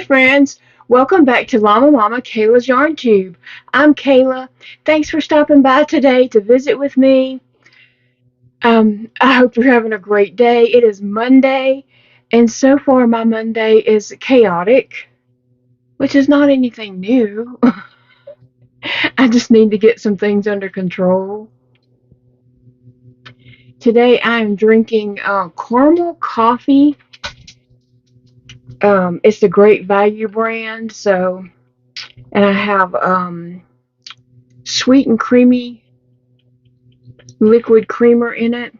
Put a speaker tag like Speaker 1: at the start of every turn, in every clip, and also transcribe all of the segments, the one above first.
Speaker 1: friends. Welcome back to Llama Mama Kayla's Yarn Tube. I'm Kayla. Thanks for stopping by today to visit with me. I hope you're having a great day. It is Monday, and so far my Monday is chaotic, which is not anything new. I just need to get some things under control. Today I am drinking caramel coffee. It's the Great Value brand, and I have sweet and creamy liquid creamer in it.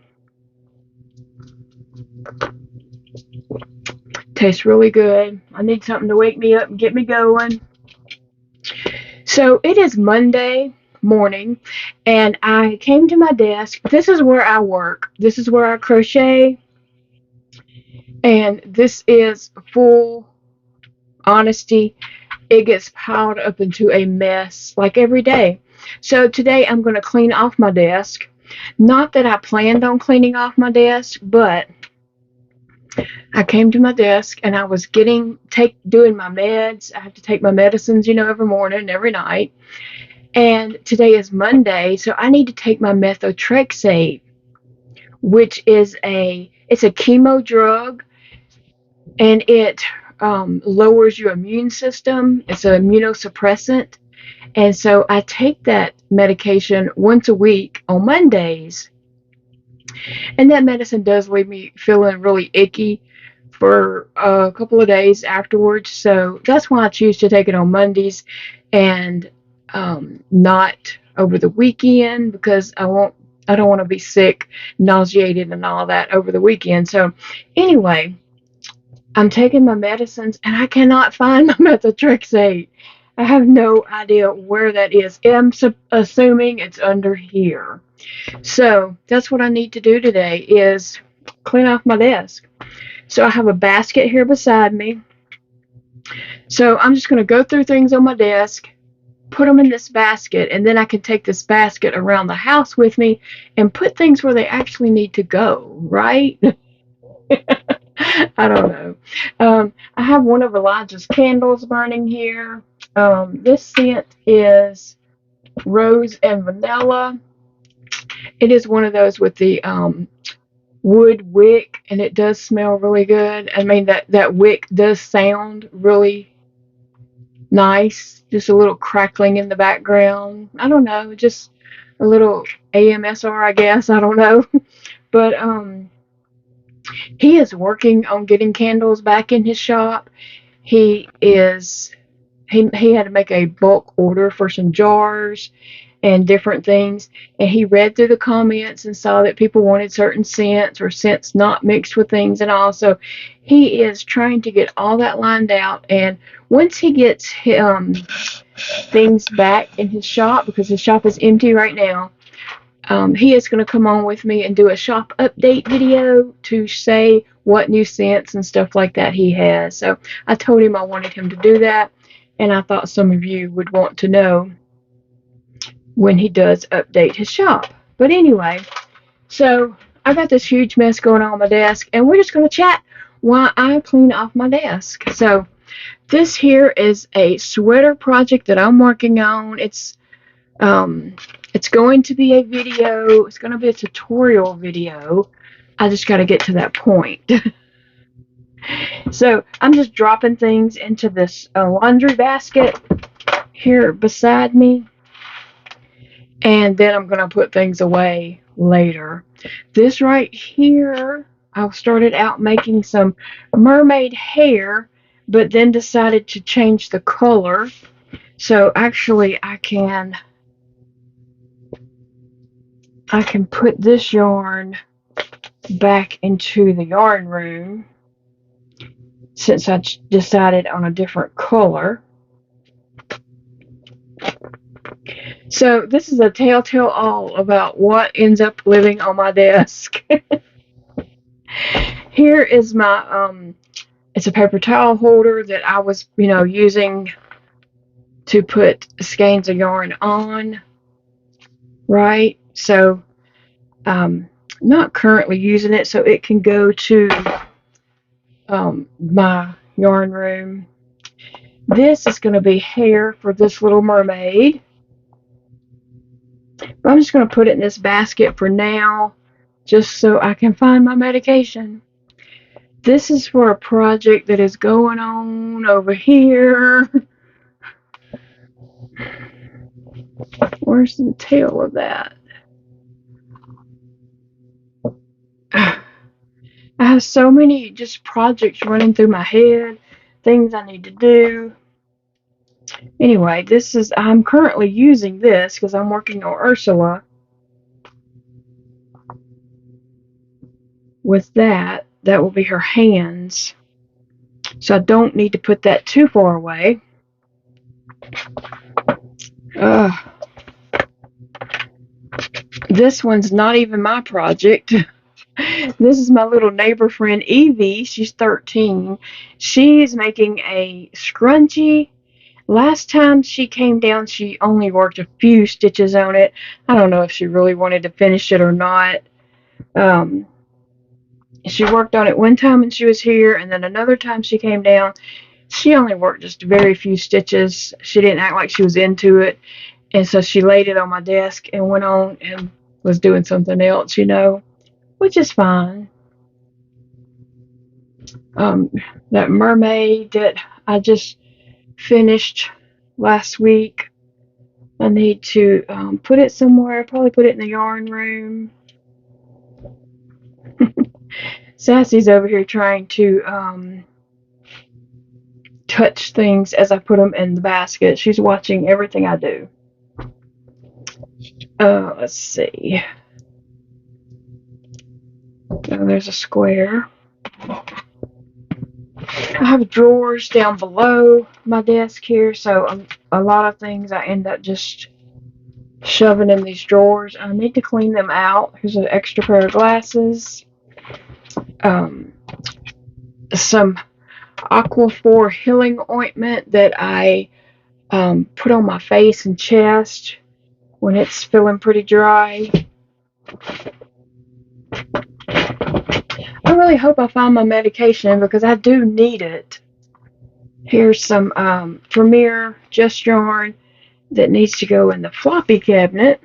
Speaker 1: Tastes really good. I need something to wake me up and get me going. So it is Monday morning, and I came to my desk. This is where I work. This is where I crochet, and this is full honesty. It gets piled up into a mess like every day. So today I'm going to clean off my desk. Not that I planned on cleaning off my desk, but I came to my desk and I was doing my meds. I have to take my medicines, every morning and every night. And today is Monday, so I need to take my methotrexate, which is it's a chemo drug, and it lowers your immune system. It's an immunosuppressant. And so I take that medication once a week on Mondays. And that medicine does leave me feeling really icky for a couple of days afterwards. So that's why I choose to take it on Mondays and not over the weekend, because I don't want to be sick, nauseated, and all that over the weekend. So anyway, I'm taking my medicines and I cannot find my methotrexate. I have no idea where that is. I'm assuming it's under here. So that's what I need to do today, is clean off my desk. So I have a basket here beside me. So I'm just going to go through things on my desk, put them in this basket, and then I can take this basket around the house with me and put things where they actually need to go, right? I don't know. I have one of Elijah's candles burning here. This scent is rose and vanilla. It is one of those with the wood wick, and it does smell really good. I mean, that wick does sound really nice. Just a little crackling in the background. I don't know, just a little AMSR, I guess. I don't know. But he is working on getting candles back in his shop. He had to make a bulk order for some jars and different things, and he read through the comments and saw that people wanted certain scents or scents not mixed with things and all. So he is trying to get all that lined out, and once he gets things back in his shop, because his shop is empty right now, he is going to come on with me and do a shop update video to say what new scents and stuff like that he has. So I told him I wanted him to do that, and I thought some of you would want to know when he does update his shop. But anyway, so I got this huge mess going on my desk, and we're just going to chat while I clean off my desk. So this here is a sweater project that I'm working on. It's going to be a video. It's going to be a tutorial video. I just got to get to that point. So I'm just dropping things into this laundry basket here beside me, and then I'm going to put things away later. This right here, I started out making some mermaid hair, but then decided to change the color. So actually I can put this yarn back into the yarn room since I decided on a different color. So this is a telltale all about what ends up living on my desk. Here is my it's a paper towel holder that I was using to put skeins of yarn on, right? So not currently using it, so it can go to my yarn room. This is going to be hair for this little mermaid. I'm just going to put it in this basket for now, just so I can find my medication. This is for a project that is going on over here. Where's the tail of that? I have so many just projects running through my head, things I need to do. Anyway, I'm currently using this because I'm working on Ursula with that. That will be her hands. So I don't need to put that too far away. This one's not even my project. This is my little neighbor friend Evie. She's 13. She's making a scrunchie. Last time she came down, she only worked a few stitches on it. I don't know if she really wanted to finish it or not. She worked on it one time when she was here, and then another time she came down, she only worked just very few stitches. She didn't act like she was into it, and so she laid it on my desk and went on and was doing something else, which is fine. That mermaid that I just finished last week, I need to put it somewhere. Probably put it in the yarn room. Sassy's over here trying to touch things as I put them in the basket. She's watching everything I do. Let's see. Oh, there's a square. I have drawers down below my desk here, so a lot of things I end up just shoving in these drawers. I need to clean them out. Here's an extra pair of glasses. Some Aquaphor healing ointment that I put on my face and chest when it's feeling pretty dry. I really hope I find my medication because I do need it. Here's some Premier Just Yarn that needs to go in the floppy cabinet.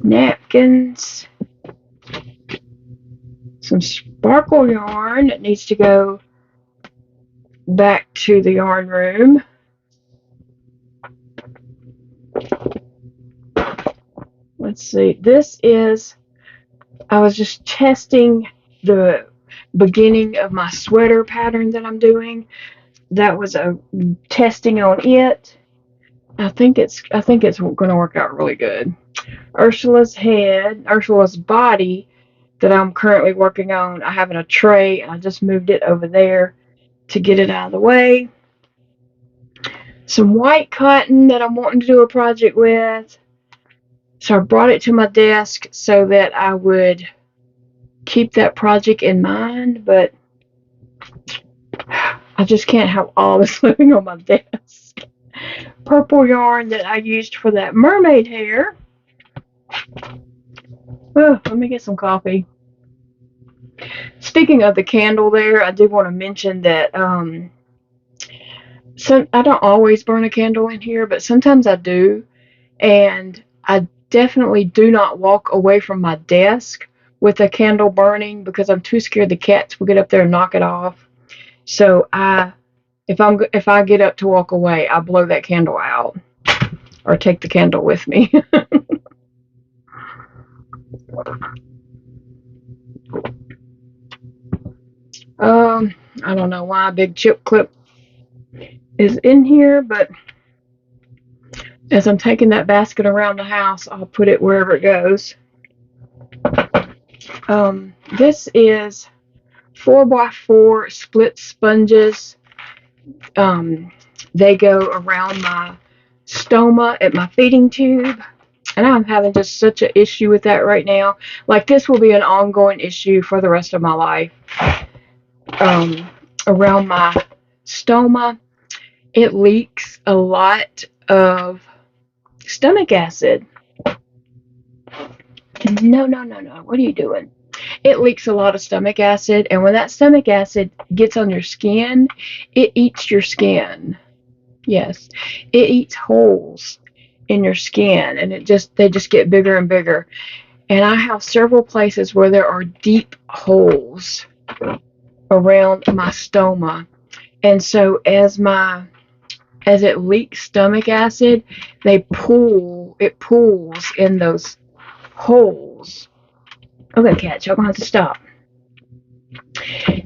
Speaker 1: Napkins. Some sparkle yarn that needs to go back to the yarn room. Let's see. I was just testing the beginning of my sweater pattern that I'm doing. That was a testing on it. I think it's going to work out really good. Ursula's body that I'm currently working on, I have in a tray, and I just moved it over there to get it out of the way. Some white cotton that I'm wanting to do a project with. So I brought it to my desk so that I would keep that project in mind, but I just can't have all this living on my desk. Purple yarn that I used for that mermaid hair. Oh, let me get some coffee. Speaking of the candle there, I did want to mention that I don't always burn a candle in here, but sometimes I do. And I definitely do not walk away from my desk with a candle burning because I'm too scared the cats will get up there and knock it off. So if I get up to walk away, I blow that candle out or take the candle with me. I don't know why a big chip clip is in here, but as I'm taking that basket around the house, I'll put it wherever it goes. This is 4x4 split sponges. They go around my stoma at my feeding tube, and I'm having just such an issue with that right now. Like, this will be an ongoing issue for the rest of my life. Around my stoma, it leaks a lot of stomach acid. No. What are you doing? it leaks a lot of stomach acid, and when that stomach acid gets on your skin, it eats your skin. Yes, it eats holes in your skin, and they just get bigger and bigger. And I have several places where there are deep holes around my stoma. And so as it leaks stomach acid, it pools in those holes. Okay, Kat, you're gonna have to stop.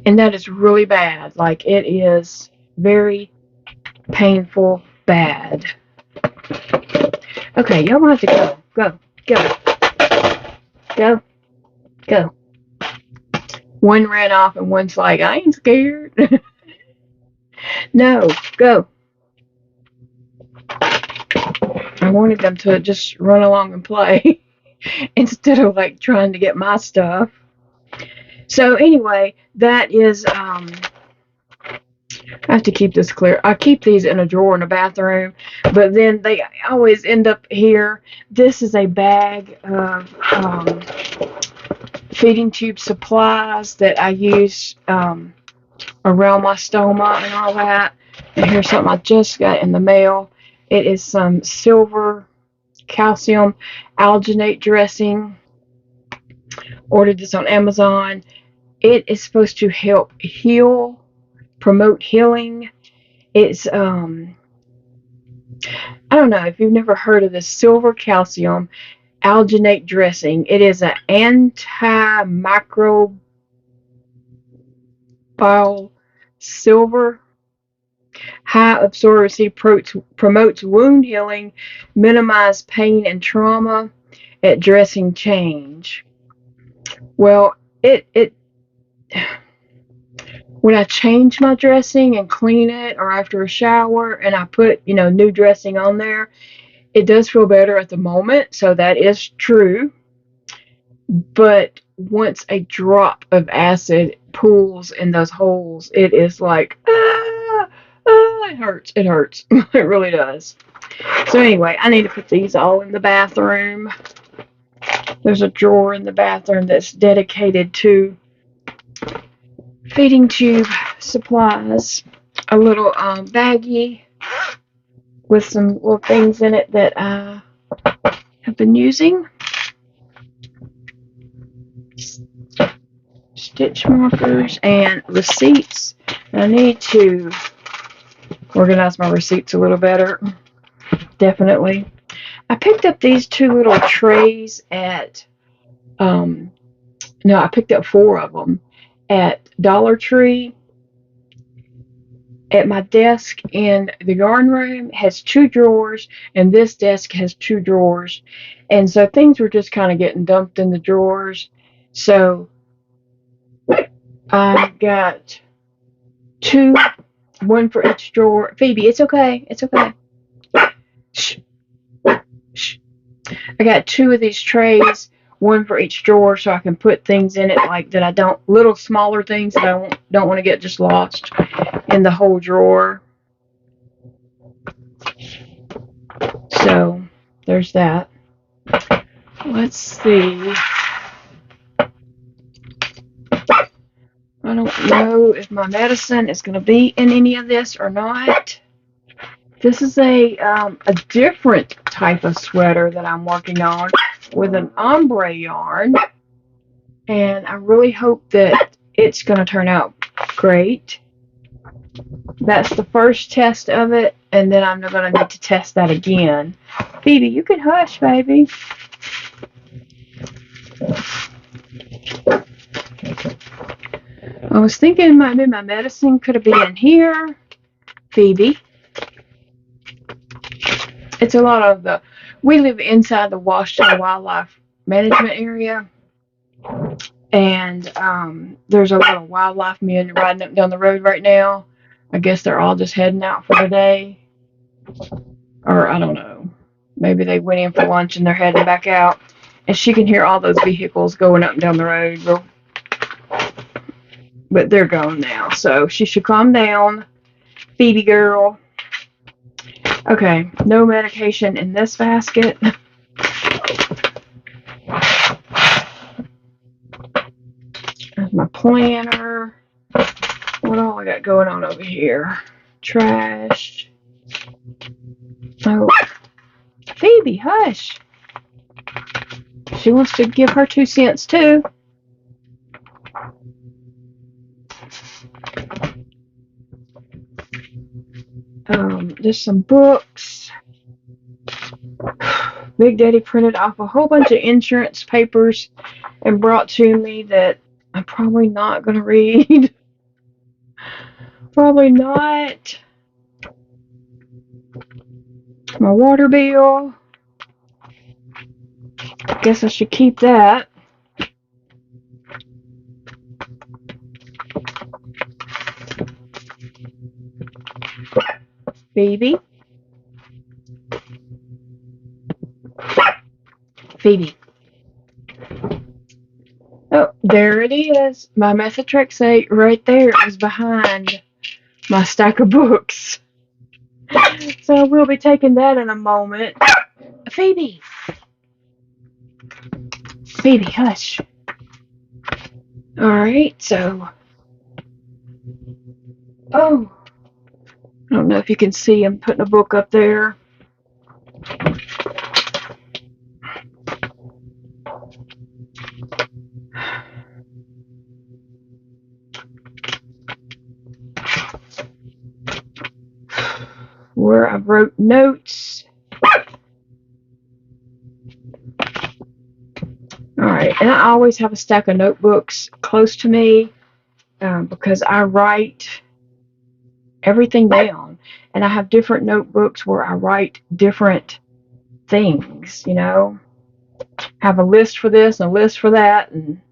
Speaker 1: And that is really bad. Like, it is very painful bad. Okay, y'all gonna have to go. Go. Go. Go. Go. One ran off and one's like, I ain't scared. No, go. I wanted them to just run along and play instead of like trying to get my stuff. So anyway, that is I have to keep this clear. I keep these in a drawer in the bathroom, but then they always end up here. This is a bag of feeding tube supplies that I use around my stoma and all that. And here's something I just got in the mail. It is some silver calcium alginate dressing. Ordered this on Amazon. It is supposed to help heal, promote healing. It's I don't know if you've never heard of this silver calcium alginate dressing. It is an antimicrobial silver. High absorbency, promotes wound healing, minimize pain and trauma at dressing change. Well, when I change my dressing and clean it, or after a shower, and I put, new dressing on there, it does feel better at the moment, so that is true. But once a drop of acid pools in those holes, it is like, it hurts. It hurts. It really does. So anyway, I need to put these all in the bathroom. There's a drawer in the bathroom that's dedicated to feeding tube supplies. A little baggie with some little things in it that I have been using. Stitch markers and receipts. I need to organize my receipts a little better. Definitely. I picked up these two little trays at I picked up 4 of them at Dollar Tree. At my desk in the yarn room has 2 drawers, and this desk has 2 drawers. And so things were just kind of getting dumped in the drawers. So I got 2, one for each drawer. Phoebe, it's okay. It's okay. Shh. Shh. I got 2 of these trays, one for each drawer, so I can put things in it like that little smaller things that I don't want to get just lost in the whole drawer. So there's that. Let's see. I don't know if my medicine is going to be in any of this or not. This is a different type of sweater that I'm working on with an ombre yarn, and I really hope that it's going to turn out great. That's the first test of it, and then I'm going to need to test that again. Phoebe, you can hush, baby. I was thinking maybe my medicine could have been in here. Phoebe. It's a lot of we live inside the Washington Wildlife Management area, and there's a lot of wildlife men riding up down the road right now. I guess they're all just heading out for the day, or I don't know. Maybe they went in for lunch and they're heading back out, and she can hear all those vehicles going up and down the road. But they're gone now, so she should calm down, Phoebe girl. Okay, no medication in this basket. planner. What all I got going on over here? Trash. Oh, Phoebe, hush. She wants to give her 2 cents too. There's some books. Big Daddy printed off a whole bunch of insurance papers and brought to me that I'm probably not going to read. Probably not. My water bill. Guess I should keep that. Phoebe. Phoebe. Oh, there it is. My methotrexate right there is behind my stack of books. So we'll be taking that in a moment. Phoebe. Phoebe, hush. Alright, so. Oh. I don't know if you can see I'm putting a book up there. Where I wrote notes. Alright, and I always have a stack of notebooks close to me because I write everything down. And I have different notebooks where I write different things, you know. Have a list for this and a list for that, and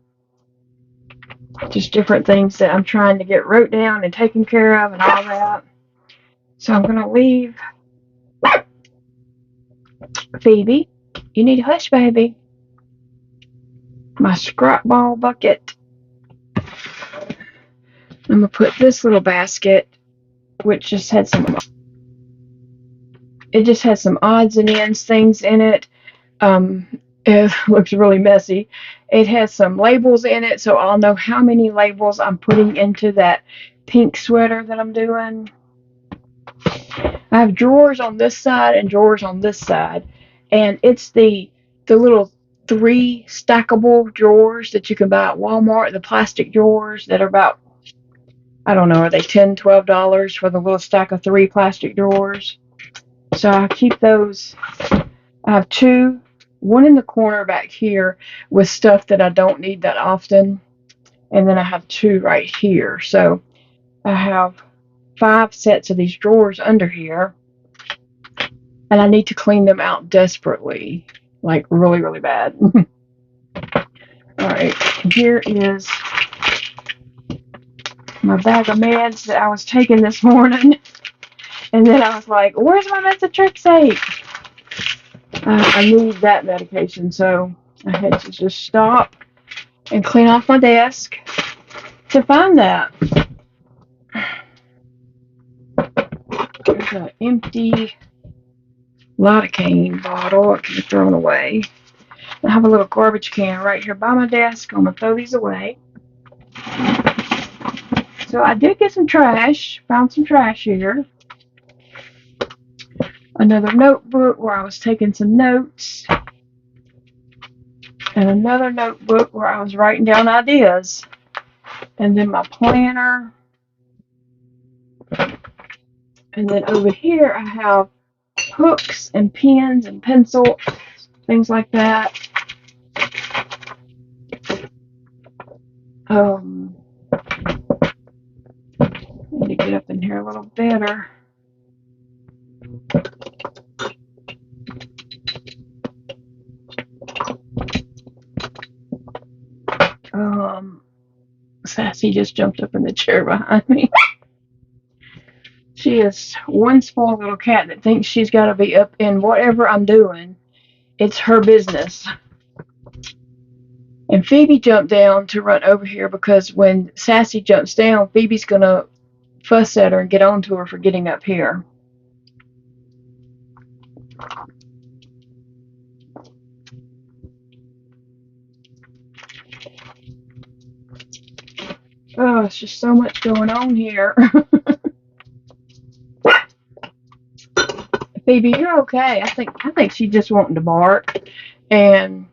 Speaker 1: just different things that I'm trying to get wrote down and taken care of and all that. So I'm going to leave. Phoebe, you need a hush, baby. My scrap ball bucket. I'm going to put this little basket, which just had some, it just has some odds and ends things in it. It looks really messy. It has some labels in it, so I'll know how many labels I'm putting into that pink sweater that I'm doing. I have drawers on this side and drawers on this side, and it's the little 3 stackable drawers that you can buy at Walmart, the plastic drawers that are about, I don't know, are they $10, $12 for the little stack of 3 plastic drawers? So I keep those. I have 2, one in the corner back here with stuff that I don't need that often, and then I have 2 right here. So I have 5 sets of these drawers under here, and I need to clean them out desperately, like really, really bad. Alright, here is my bag of meds that I was taking this morning, and then I was like, where's my methotrexate? I need that medication, so I had to just stop and clean off my desk to find that. There's an empty lidocaine bottle. It can be thrown away. I have a little garbage can right here by my desk. I'm going to throw these away. So I did get some trash. Found some trash here. Another notebook where I was taking some notes. And another notebook where I was writing down ideas. And then my planner. And then over here I have hooks and pens and pencils, things like that. I need to get up in here a little better. Sassy just jumped up in the chair behind me. She is one spoiled little cat that thinks she's got to be up in whatever I'm doing. It's her business. And Phoebe jumped down to run over here because when Sassy jumps down, Phoebe's going to fuss at her and get on to her for getting up here. Oh, it's just so much going on here. Phoebe, you're okay. I think she's just wanting to bark, and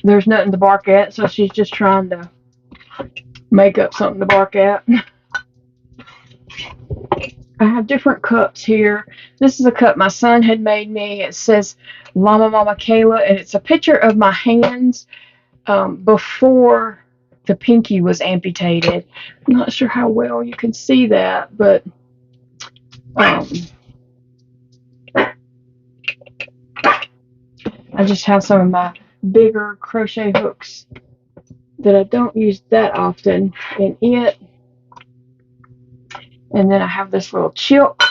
Speaker 1: there's nothing to bark at, so she's just trying to make up something to bark at. I have different cups here. This is a cup my son had made me. It says llamamamakayla, and it's a picture of my hands before the pinky was amputated. I'm not sure how well you can see that, but I just have some of my bigger crochet hooks that I don't use that often in it. And then I have this little chip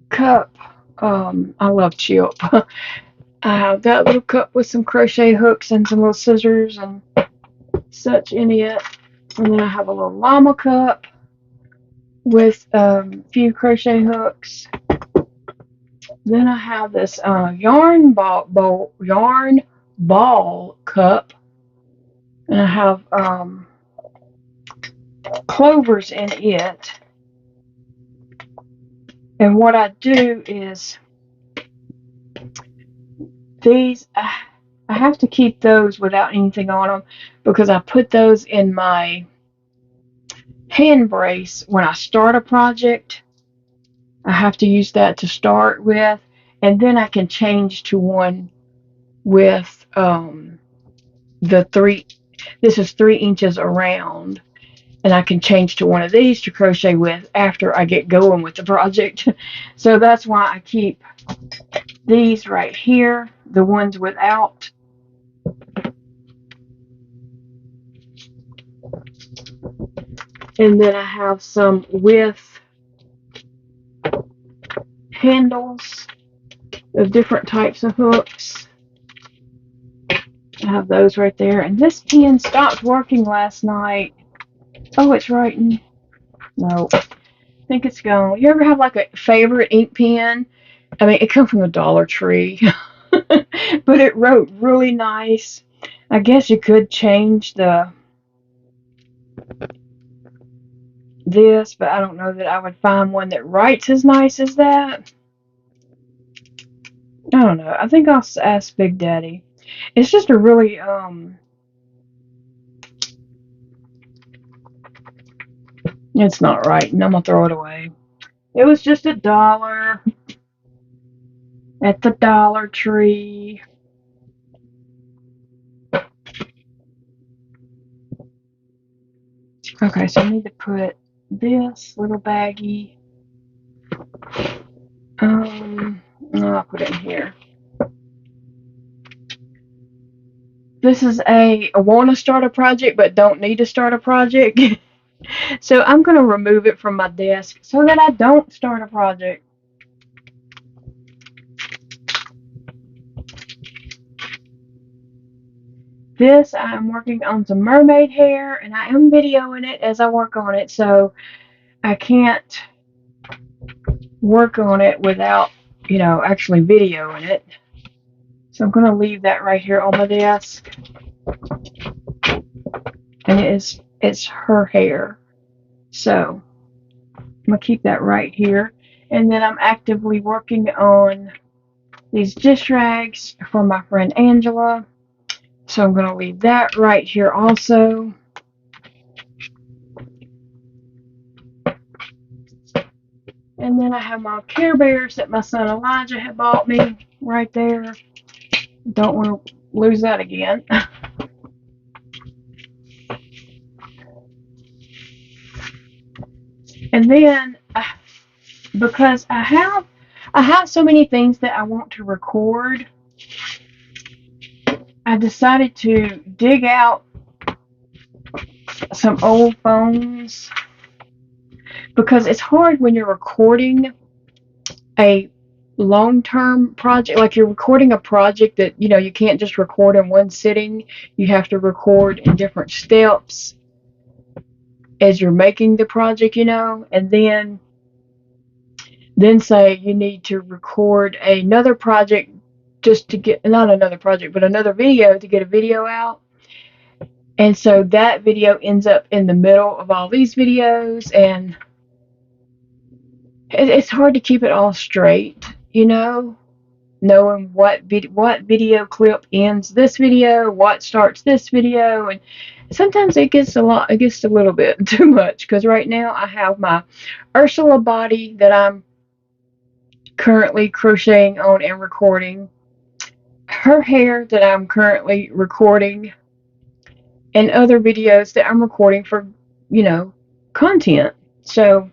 Speaker 1: cup. I love chip. I have that little cup with some crochet hooks and some little scissors and such in it. And then I have a little llama cup with a few crochet hooks. Then I have this yarn ball cup, and I have clovers in it. And what I do is these, I have to keep those without anything on them because I put those in my hand brace when I start a project. I have to use that to start with, and then I can change to one with the three. This is 3 inches around, and I can change to one of these to crochet with after I get going with the project. So that's why I keep these right here, the ones without. And then I have some with handles of different types of hooks. I have those right there. And this pen stopped working last night. Oh, it's writing. No, I think it's gone. You ever have like a favorite ink pen? I mean, it comes from the Dollar Tree, but it wrote really nice. I guess you could change this, but I don't know that I would find one that writes as nice as that. I don't know. I think I'll ask Big Daddy. It's just a really it's not right, and I'm gonna throw it away. It was just $1 at the Dollar Tree. Okay, so I need to put this little baggie. I'll put it in here. This is a want to start a project but don't need to start a project. So I'm going to remove it from my desk so that I don't start a project. This, I'm working on some mermaid hair, and I am videoing it as I work on it, so I can't work on it without, actually videoing it. So I'm going to leave that right here on my desk. And it's her hair. So I'm going to keep that right here. And then I'm actively working on these dish rags for my friend Angela. So I'm going to leave that right here also. And then I have my Care Bears that my son Elijah had bought me right there. Don't want to lose that again. And then, because I have so many things that I want to record, I decided to dig out some old phones, because it's hard when you're recording a long-term project, like you're recording a project that you can't just record in one sitting. You have to record in different steps as you're making the project, and then say you need to record another project just to get, not another project, but another video to get a video out. And so that video ends up in the middle of all these videos, and it's hard to keep it all straight, you know, knowing what video clip ends this video, what starts this video, and sometimes it gets a little bit too much, because right now I have my Ursula body that I'm currently crocheting on and recording, her hair that I'm currently recording, and other videos that I'm recording for, content. So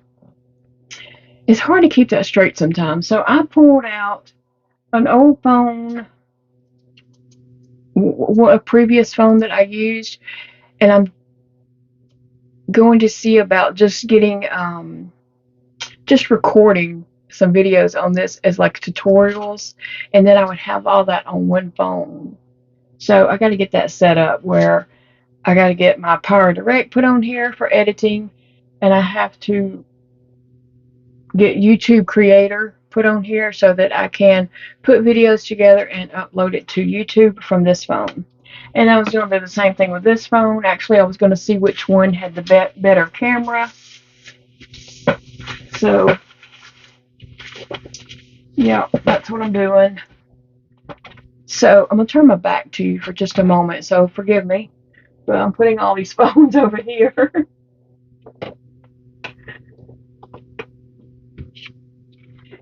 Speaker 1: it's hard to keep that straight sometimes. So I pulled out an old phone, a previous phone that I used, and I'm going to see about just getting, just recording some videos on this as like tutorials, and then I would have all that on one phone. So I got to get that set up where I got to get my Power Direct put on here for editing, and I have to get YouTube Creator put on here so that I can put videos together and upload it to YouTube from this phone. And I was going to do the same thing with this phone. Actually, I was going to see which one had the better camera. So, yeah, that's what I'm doing. So, I'm going to turn my back to you for just a moment, so forgive me. But I'm putting all these phones over here.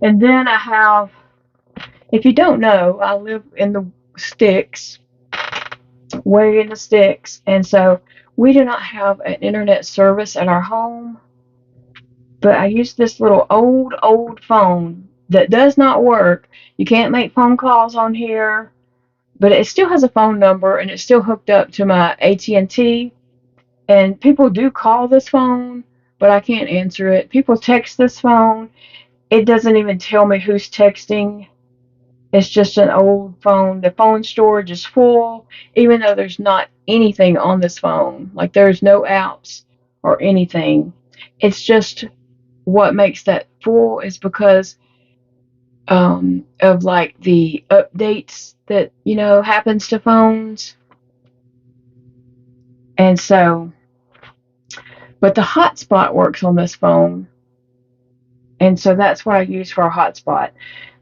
Speaker 1: And then I have, if you don't know, I live in the sticks, way in the sticks, and so we do not have an internet service at our home. But I use this little old phone that does not work. You can't make phone calls on here, but it still has a phone number, and it's still hooked up to my AT&T. And people do call this phone, but I can't answer it. People text this phone. It doesn't even tell me who's texting. It's just an old phone. The phone storage is full, even though there's not anything on this phone. Like, there's no apps or anything. It's just, what makes that full is because of like the updates that happens to phones. And so, but the hotspot works on this phone, and so that's what I use for a hotspot,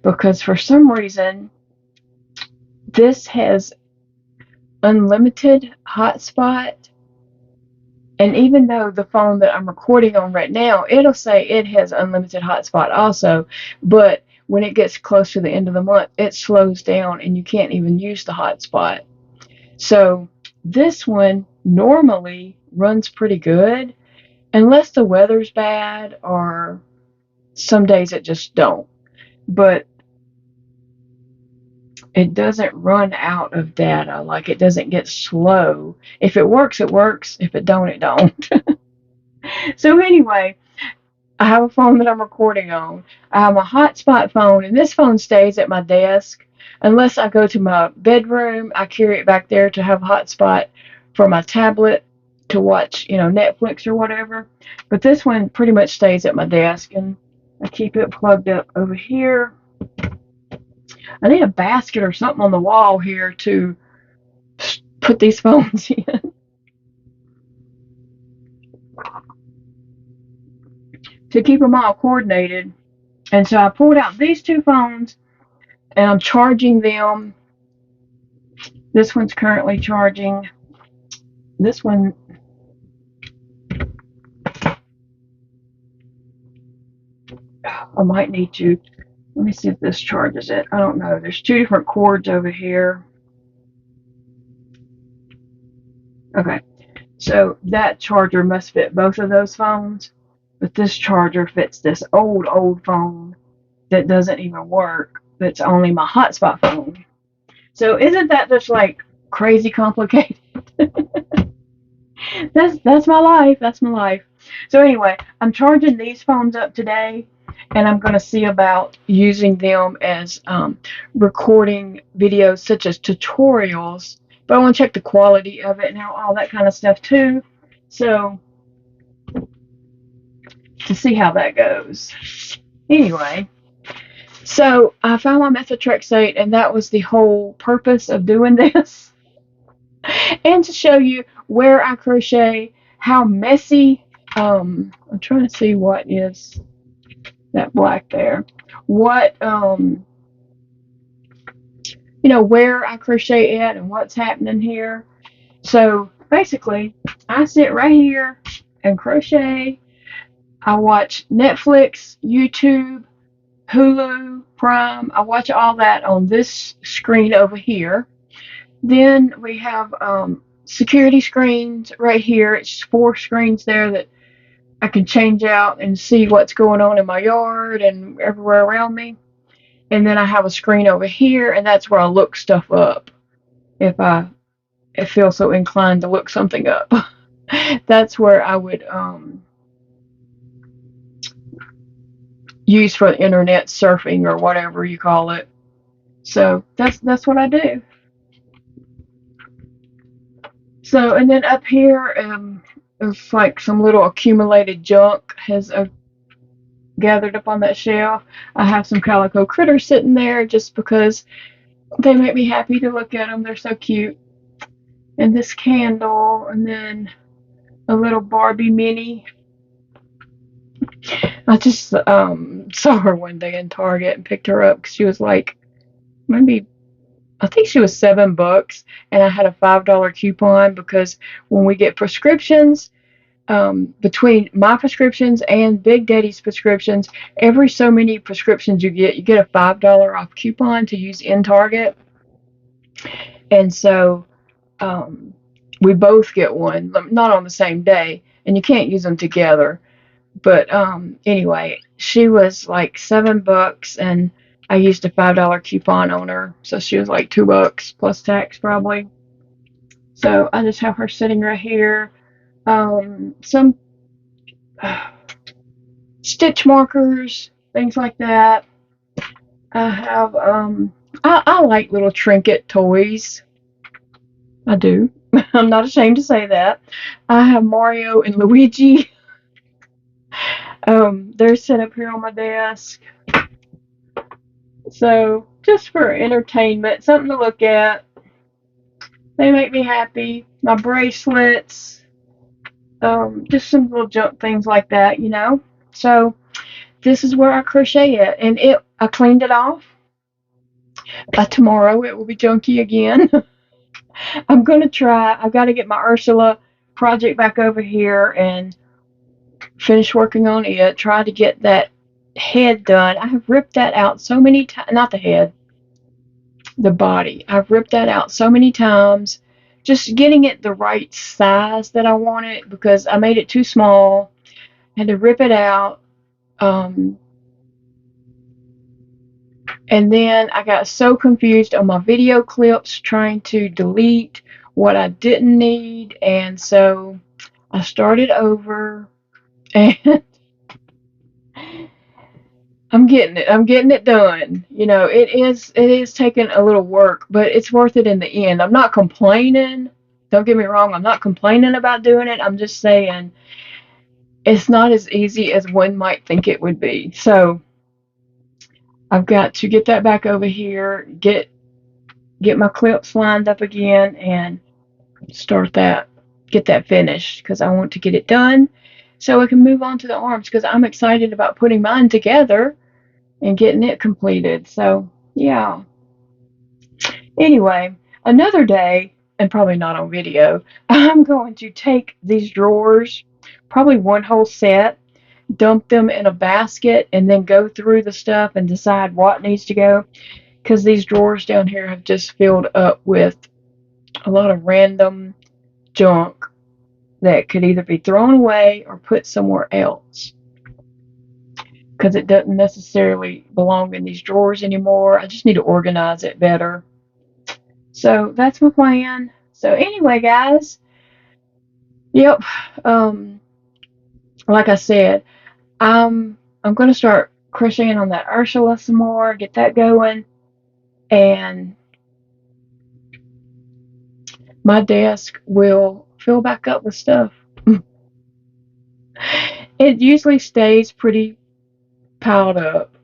Speaker 1: because for some reason this has unlimited hotspot. And even though the phone that I'm recording on right now, it'll say it has unlimited hotspot also, but when it gets close to the end of the month, it slows down and you can't even use the hotspot. So this one normally runs pretty good, unless the weather's bad, or some days it just don't. But it doesn't run out of data. Like, it doesn't get slow. If it works, it works. If it don't, it don't. So anyway, I have a phone that I'm recording on. I have a hotspot phone, and this phone stays at my desk. Unless I go to my bedroom, I carry it back there to have a hotspot for my tablet to watch, Netflix or whatever. But this one pretty much stays at my desk, and I keep it plugged up over here. I need a basket or something on the wall here to put these phones in, to keep them all coordinated. And so I pulled out these two phones, and I'm charging them. This one's currently charging. This one, I might need to, let me see if this charges it. I don't know. There's two different cords over here. Okay, so that charger must fit both of those phones, but this charger fits this old phone that doesn't even work. That's only my hotspot phone. So isn't that just like crazy complicated? That's my life. That's my life. So anyway, I'm charging these phones up today, and I'm going to see about using them as recording videos such as tutorials. But I want to check the quality of it and all that kind of stuff too. So, to see how that goes. Anyway, so I found my methotrexate, and that was the whole purpose of doing this. and to show you where I crochet, how messy. I'm trying to see what is that black there. What where I crochet at and what's happening here. So basically, I sit right here and crochet. I watch Netflix, YouTube, Hulu, Prime. I watch all that on this screen over here. Then we have security screens right here. It's 4 screens there that I can change out and see what's going on in my yard and everywhere around me. And then I have a screen over here, and that's where I look stuff up if I feel so inclined to look something up. That's where I would use for internet surfing or whatever you call it. So that's what I do. So and then up here, it's like some little accumulated junk has gathered up on that shelf. I have some calico critters sitting there just because they make me happy to look at them. They're so cute. And this candle, and then a little Barbie mini. I just saw her one day in Target and picked her up because she was like, maybe, I think she was $7, and I had a $5 coupon because when we get prescriptions, between my prescriptions and Big Daddy's prescriptions, every so many prescriptions you get a $5 off coupon to use in Target. And so we both get one, not on the same day, and you can't use them together. But anyway, she was like $7, and I used a $5 coupon on her, so she was like $2 plus tax probably. So I just have her sitting right here. Some stitch markers, things like that. I have I like little trinket toys. I do. I'm not ashamed to say that. I have Mario and Luigi. They're set up here on my desk. So just for entertainment, something to look at. They make me happy. My bracelets, just some little junk things like that, you know. So this is where I crochet it, and I cleaned it off. By tomorrow, it will be junky again. I'm gonna try. I've got to get my Ursula project back over here and finish working on it. Try to get that head done. I have ripped that out so many times. Not the head, the body. I've ripped that out so many times. Just getting it the right size that I want it because I made it too small. I had to rip it out. And then I got so confused on my video clips trying to delete what I didn't need. And so I started over, and I'm getting it. I'm getting it done. You know, it is taking a little work, but it's worth it in the end. I'm not complaining. Don't get me wrong. I'm not complaining about doing it. I'm just saying it's not as easy as one might think it would be. So I've got to get that back over here, get my clips lined up again, and start that, get that finished because I want to get it done so I can move on to the arms because I'm excited about putting mine together and getting it completed. So yeah. Anyway, another day, and probably not on video, I'm going to take these drawers, probably one whole set, dump them in a basket, and then go through the stuff and decide what needs to go. Because these drawers down here have just filled up with a lot of random junk that could either be thrown away or put somewhere else. Because it doesn't necessarily belong in these drawers anymore. I just need to organize it better. So that's my plan. So anyway, guys, yep. Like I said, I'm gonna start crocheting on that Ursula some more, get that going, and my desk will fill back up with stuff. It usually stays pretty piled up,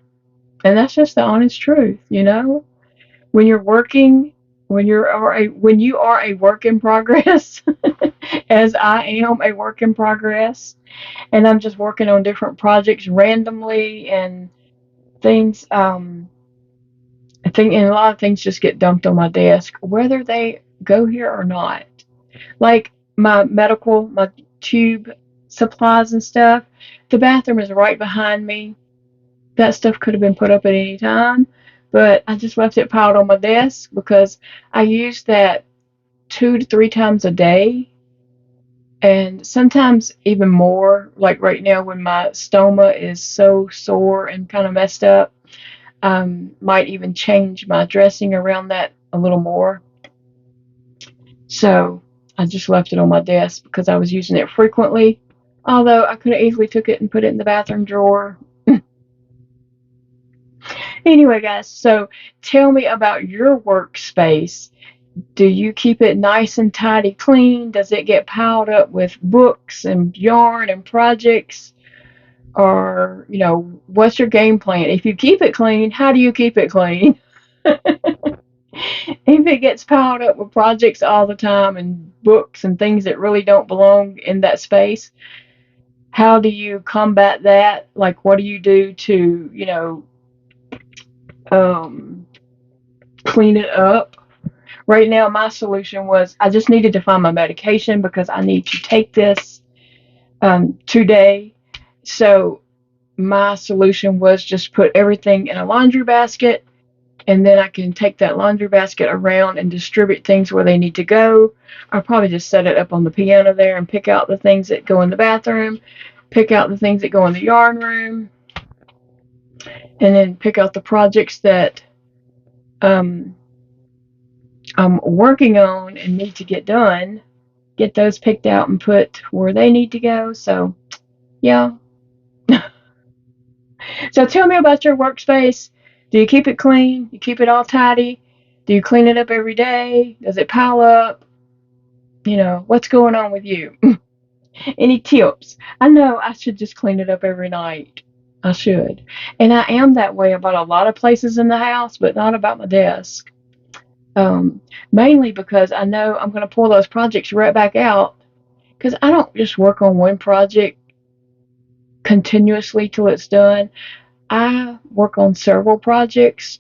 Speaker 1: and that's just the honest truth, you know. When you're working when you are a work in progress, as I am a work in progress, and I'm just working on different projects randomly and things. I think and a lot of things just get dumped on my desk, whether they go here or not. Like my tube supplies and stuff. The bathroom is right behind me. That stuff could have been put up at any time, but I just left it piled on my desk because I use that 2 to 3 times a day, and sometimes even more. Like right now, when my stoma is so sore and kind of messed up, might even change my dressing around that a little more. So I just left it on my desk because I was using it frequently. Although I could have easily took it and put it in the bathroom drawer. Anyway, guys, so tell me about your workspace. Do you keep it nice and tidy clean? Does it get piled up with books and yarn and projects? Or, what's your game plan? If you keep it clean, how do you keep it clean? If it gets piled up with projects all the time and books and things that really don't belong in that space, how do you combat that? Like, what do you do to, um, clean it up? Right now, my solution was I just needed to find my medication because I need to take this today. So my solution was just put everything in a laundry basket, and then I can take that laundry basket around and distribute things where they need to go. I'll probably just set it up on the piano there and pick out the things that go in the bathroom, pick out the things that go in the yarn room, and then pick out the projects that um, I'm working on and need to get done. Get those picked out and put where they need to go. So, yeah. So tell me about your workspace. Do you keep it clean? You keep it all tidy? Do you clean it up every day? Does it pile up? What's going on with you? Any tips? I know I should just clean it up every night. I should. And I am that way about a lot of places in the house, but not about my desk. Mainly because I know I'm going to pull those projects right back out, because I don't just work on one project continuously till it's done. I work on several projects.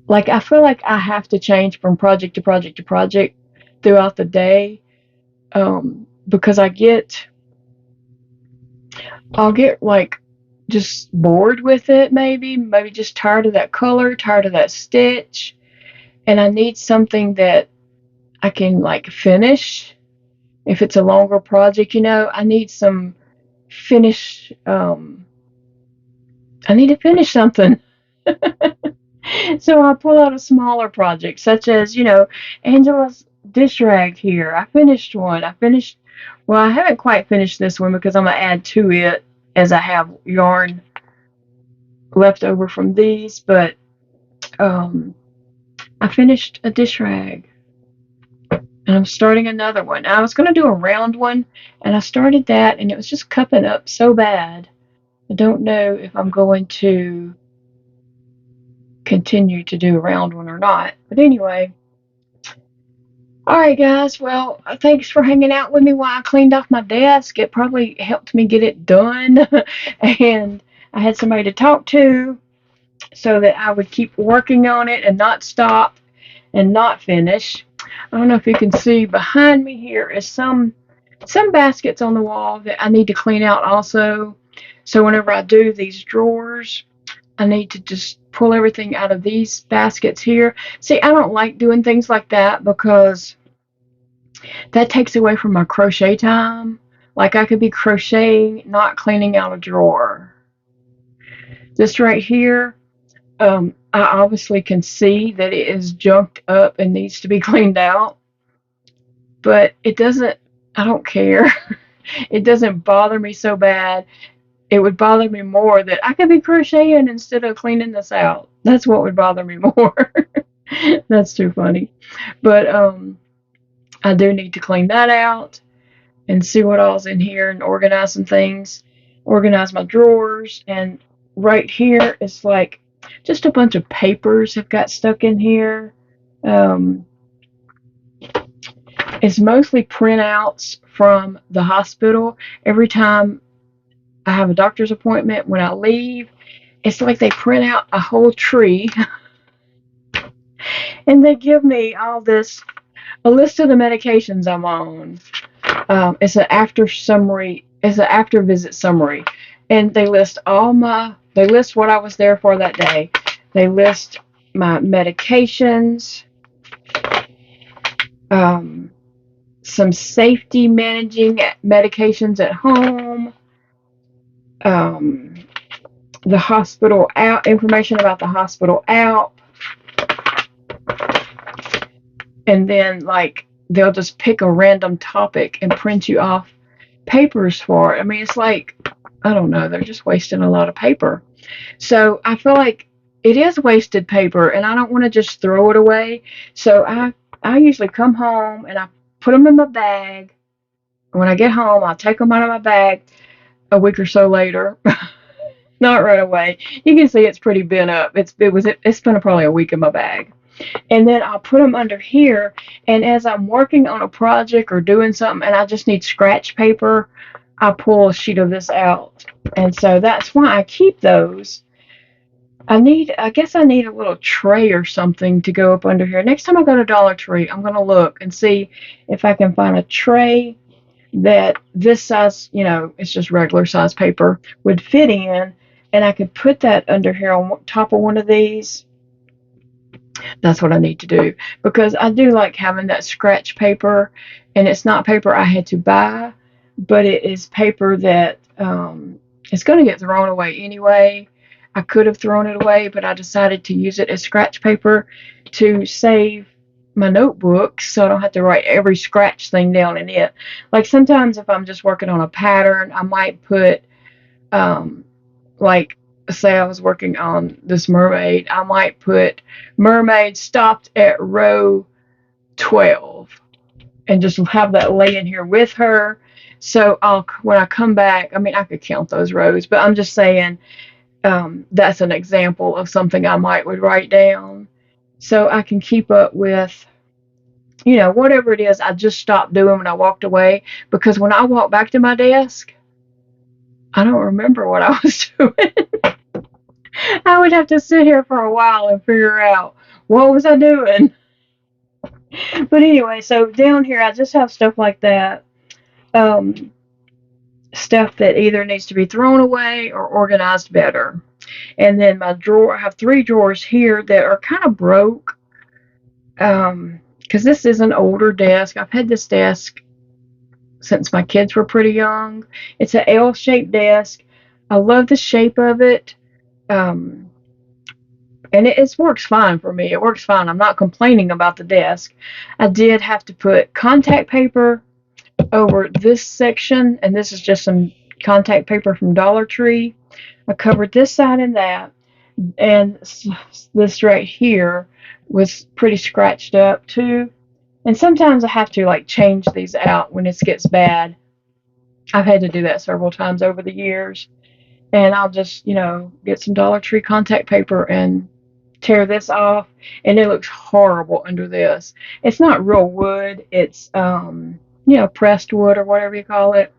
Speaker 1: Like, I feel like I have to change from project to project to project throughout the day, because I'll get like just bored with it, maybe just tired of that color, tired of that stitch, and I need something that I can like finish. If it's a longer project, I need some finish. I need to finish something. So I pull out a smaller project, such as, Angela's dish rag here. I finished one. Well, I haven't quite finished this one because I'm going to add to it as I have yarn left over from these, but I finished a dish rag. And I'm starting another one. I was going to do a round one, and I started that, and it was just cupping up so bad. I don't know if I'm going to continue to do a round one or not. But anyway, all right, guys. Well, thanks for hanging out with me while I cleaned off my desk. It probably helped me get it done, and I had somebody to talk to so that I would keep working on it and not stop and not finish. I don't know if you can see behind me here is some baskets on the wall that I need to clean out also. So whenever I do these drawers, I need to just pull everything out of these baskets here. See, I don't like doing things like that because that takes away from my crochet time. Like, I could be crocheting, not cleaning out a drawer. This right here, I obviously can see that it is junked up and needs to be cleaned out. But I don't care. It doesn't bother me so bad. It would bother me more that I could be crocheting instead of cleaning this out. That's what would bother me more. That's too funny. But I do need to clean that out and see what all's in here and organize some things, organize my drawers. And right here is like just a bunch of papers have got stuck in here. Um, it's mostly printouts from the hospital. Every time I have a doctor's appointment, when I leave, it's like they print out a whole tree and they give me all this, a list of the medications I'm on. It's an after summary. It's an after visit summary, and they list what I was there for that day. They list my medications, um, some safety managing medications at home, um, the hospital out information about the hospital out, and then like they'll just pick a random topic and print you off papers for it. I mean, it's like, I don't know, they're just wasting a lot of paper. So I feel like it is wasted paper, and I don't want to just throw it away. So I usually come home and I put them in my bag. When I get home, I'll take them out of my bag a week or so later. Not right away. You can see it's pretty bent up. It's been probably a week in my bag. And then I'll put them under here. And as I'm working on a project or doing something and I just need scratch paper, I pull a sheet of this out. And so that's why I keep those. I guess I need a little tray or something to go up under here. Next time I go to Dollar Tree, I'm going to look and see if I can find a tray that this size, it's just regular size paper, would fit in. And I could put that under here on top of one of these. That's what I need to do, because I do like having that scratch paper, and it's not paper I had to buy, but it is paper that it's going to get thrown away anyway. I could have thrown it away, but I decided to use it as scratch paper to save my notebook so I don't have to write every scratch thing down in it. Like sometimes if I'm just working on a pattern, I might put like say I was working on this mermaid, I might put mermaid stopped at row 12 and just have that lay in here with her. So when I come back, I mean, I could count those rows, but I'm just saying that's an example of something I would write down so I can keep up with, whatever it is I just stopped doing when I walked away. Because when I walk back to my desk, I don't remember what I was doing. I would have to sit here for a while and figure out what was I doing. But anyway, so down here I just have stuff like that. Um, Stuff that either needs to be thrown away or organized better. And then my drawer, I have 3 drawers here that are kind of broke. Because this is an older desk. I've had this desk since my kids were pretty young. It's an L-shaped desk. I love the shape of it. And it works fine for me. It works fine. I'm not complaining about the desk. I did have to put contact paper over this section, and this is just some contact paper from Dollar Tree. I covered this side and that, and this right here was pretty scratched up too. And sometimes I have to like change these out when it gets bad. I've had to do that several times over the years. And I'll just, get some Dollar Tree contact paper and tear this off, and it looks horrible under this. It's not real wood. It's pressed wood or whatever you call it.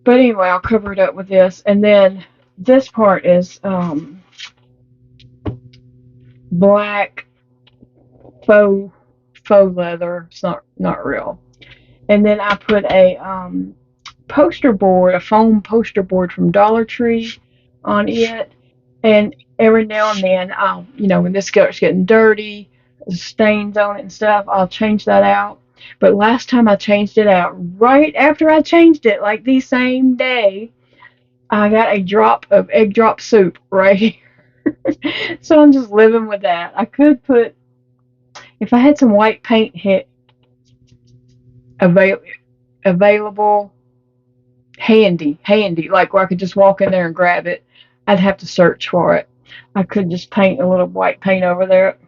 Speaker 1: But anyway, I'll cover it up with this, and then this part is black faux leather. It's not real. And then I put a poster board, a foam poster board from Dollar Tree on it. And every now and then I'll, when this starts getting dirty, stains on it and stuff, I'll change that out. But last time I changed it out, right after I changed it, like the same day, I got a drop of egg drop soup right here. So I'm just living with that. I could put, if I had some white paint avail- available, handy, like where I could just walk in there and grab it, I'd have to search for it. I could just paint a little white paint over there.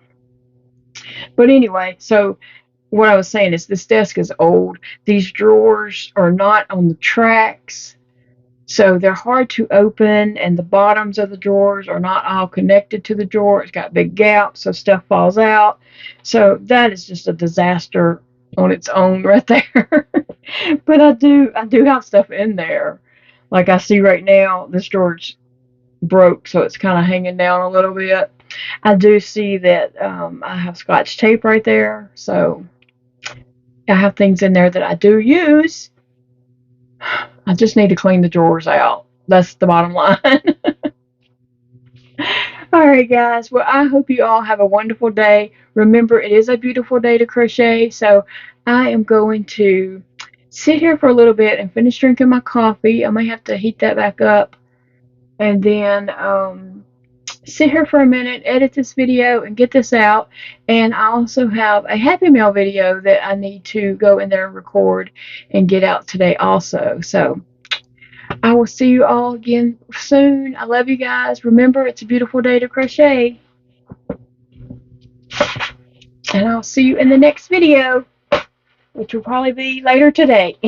Speaker 1: But anyway, so what I was saying is this desk is old. These drawers are not on the tracks. So they're hard to open, and the bottoms of the drawers are not all connected to the drawer. It's got big gaps, so stuff falls out. So that is just a disaster on its own right there. But I do have stuff in there. Like I see right now, this drawer's broke, so it's kind of hanging down a little bit. I do see that I have scotch tape right there, so I have things in there that I do use. I just need to clean the drawers out. That's the bottom line. All right, guys. Well, I hope you all have a wonderful day. Remember, it is a beautiful day to crochet, so I am going to sit here for a little bit and finish drinking my coffee. I may have to heat that back up, and then sit here for a minute, edit this video, and get this out. And I also have a Happy Mail video that I need to go in there and record and get out today also. So I will see you all again soon. I love you guys. Remember, it's a beautiful day to crochet. And I'll see you in the next video, which will probably be later today.